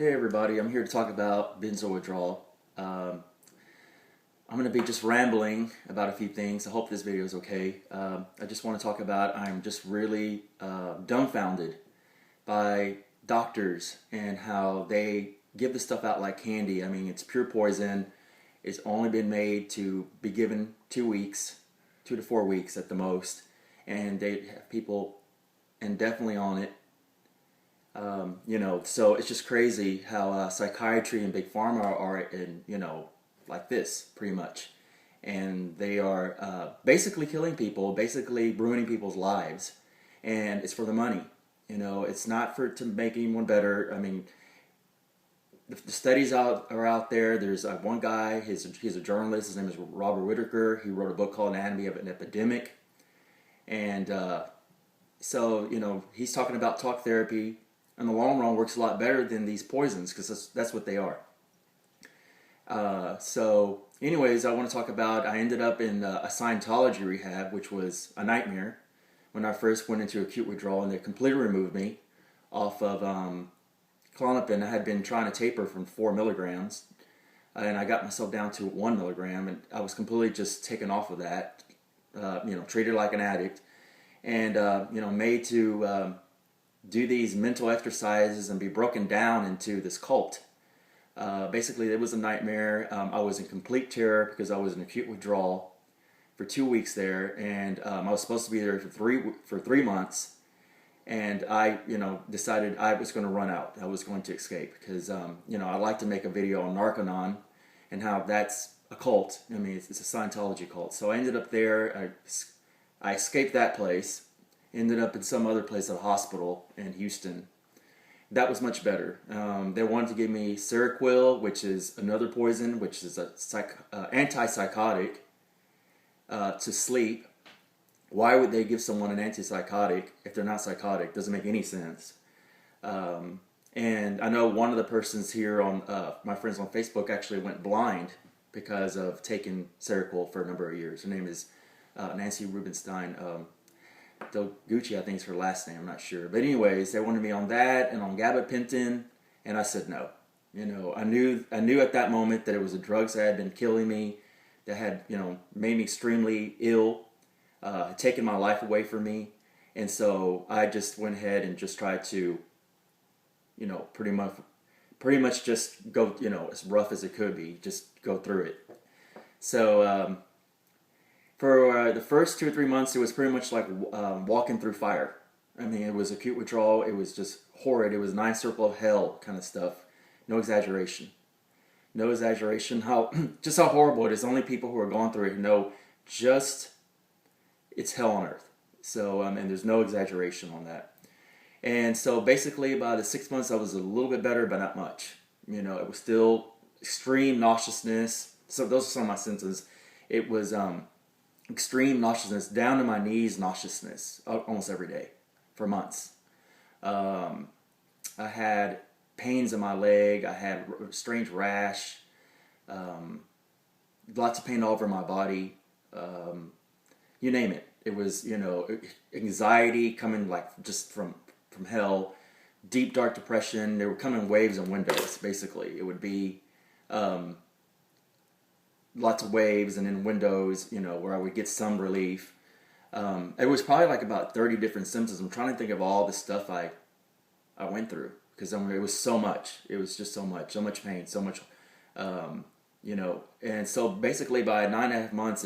Hey everybody, I'm here to talk about benzo withdrawal. I'm going to be just rambling about a few things. I hope this video is okay. I just want to talk about I'm just really dumbfounded by doctors and how they give the stuff out like candy. I mean, it's pure poison. It's only been made to be given 2 weeks, 2 to 4 weeks at the most, and they have people indefinitely on it. So it's just crazy how psychiatry and big pharma are in, like this, pretty much. And they are basically killing people, basically ruining people's lives. And it's for the money. It's not to make anyone better. I mean, the studies are out there. There's one guy, he's a journalist. His name is Robert Whitaker. He wrote a book called Anatomy of an Epidemic. And he's talking about talk therapy. In the long run, works a lot better than these poisons because that's what they are. Anyways, I want to talk about, I ended up in a Scientology rehab, which was a nightmare when I first went into acute withdrawal, and they completely removed me off of Klonopin. I had been trying to taper from 4 milligrams, and I got myself down to 1 milligram, and I was completely just taken off of that, treated like an addict, and, made to do these mental exercises and be broken down into this cult. Basically, it was a nightmare. I was in complete terror because I was in acute withdrawal for 2 weeks there, and I was supposed to be there for 3 months. And I, decided I was going to run out. I was going to escape because, I'd like to make a video on Narconon and how that's a cult. I mean, it's a Scientology cult. So I ended up there. I escaped that place. Ended up in some other place at a hospital in Houston. That was much better. They wanted to give me Seroquel, which is another poison, which is a antipsychotic to sleep. Why would they give someone an antipsychotic if they're not psychotic? Doesn't make any sense. And I know one of the persons here on my friends on Facebook actually went blind because of taking Seroquel for a number of years. Her name is Nancy Rubenstein. Gucci, I think is her last name, I'm not sure. But anyways, they wanted me on that and on gabapentin, and I said no. I knew at that moment that it was the drugs that had been killing me, that had, made me extremely ill, had taken my life away from me. And so I just went ahead and just tried to, pretty much just go, as rough as it could be, just go through it. So, for the first 2 or 3 months, it was pretty much like walking through fire. I mean, it was acute withdrawal. It was just horrid. It was 9 circle of hell kind of stuff. No exaggeration. No exaggeration. Just how horrible it is. Only people who are going through it know it's hell on earth. So, and there's no exaggeration on that. And so basically about the 6 months, I was a little bit better, but not much. It was still extreme nauseousness. So those are some of my symptoms. It was extreme nauseousness, down to my knees nauseousness almost every day for months. I had pains in my leg. I had strange rash, lots of pain all over my body. You name it. It was, anxiety coming like just from hell, deep dark depression. They were coming in waves and windows, basically. It would be lots of waves and then windows, where I would get some relief. It was probably like about 30 different symptoms. I'm trying to think of all the stuff I went through because it was so much. It was just so much pain, so much, And so basically by 9.5 months,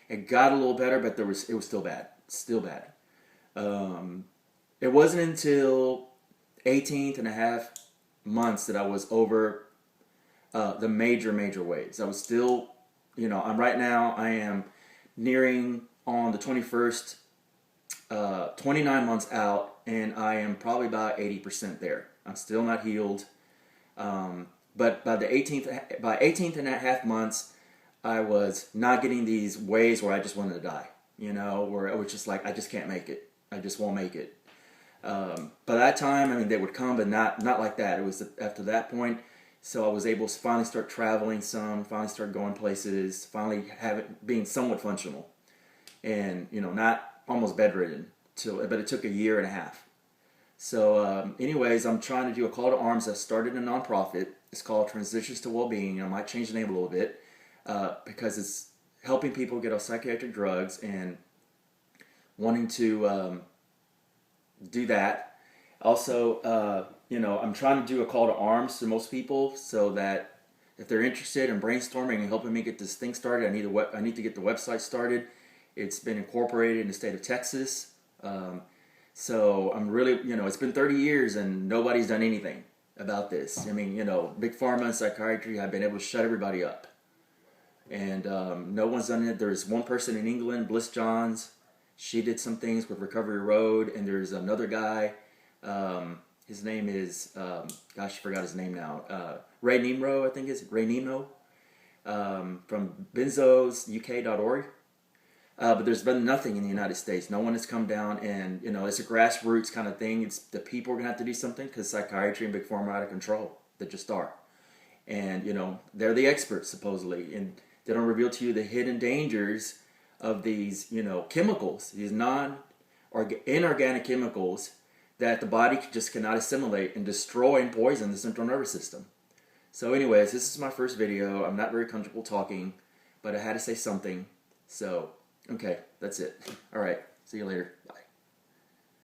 it got a little better, but it was still bad, It wasn't until 18th and a half months that I was over the major waves. I was still. I am nearing on the 21st, 29 months out, and I am probably about 80% there. I'm still not healed. But by 18th and a half months, I was not getting these waves where I just wanted to die, where it was just like, I just can't make it. I just won't make it. By that time, they would come, but not like that. It was after that point. So I was able to finally start traveling some, finally start going places, finally being somewhat functional. And, not almost bedridden, but it took a year and a half. So, anyways, I'm trying to do a call to arms. I started a nonprofit. It's called Transitions to Wellbeing. I might change the name a little bit because it's helping people get off psychiatric drugs and wanting to do that. Also, I'm trying to do a call to arms to most people so that if they're interested in brainstorming and helping me get this thing started, I need to get the website started. It's been incorporated in the state of Texas. So I'm really, it's been 30 years and nobody's done anything about this. I mean, Big Pharma and Psychiatry have been able to shut everybody up. And no one's done it. There's one person in England, Bliss Johns. She did some things with Recovery Road. And there's another guy. His name is, I forgot his name now. Ray Nimro, I think it's Ray Nimro. From Benzo's UK.org. But there's been nothing in the United States. No one has come down and, it's a grassroots kind of thing. It's the people are going to have to do something because psychiatry and Big Pharma are out of control. They just are. And, they're the experts, supposedly. And they don't reveal to you the hidden dangers of these, chemicals, these inorganic chemicals that the body just cannot assimilate and destroy and poison the central nervous system. So anyways, this is my first video. I'm not very comfortable talking, but I had to say something. So, okay, that's it. All right, see you later. Bye.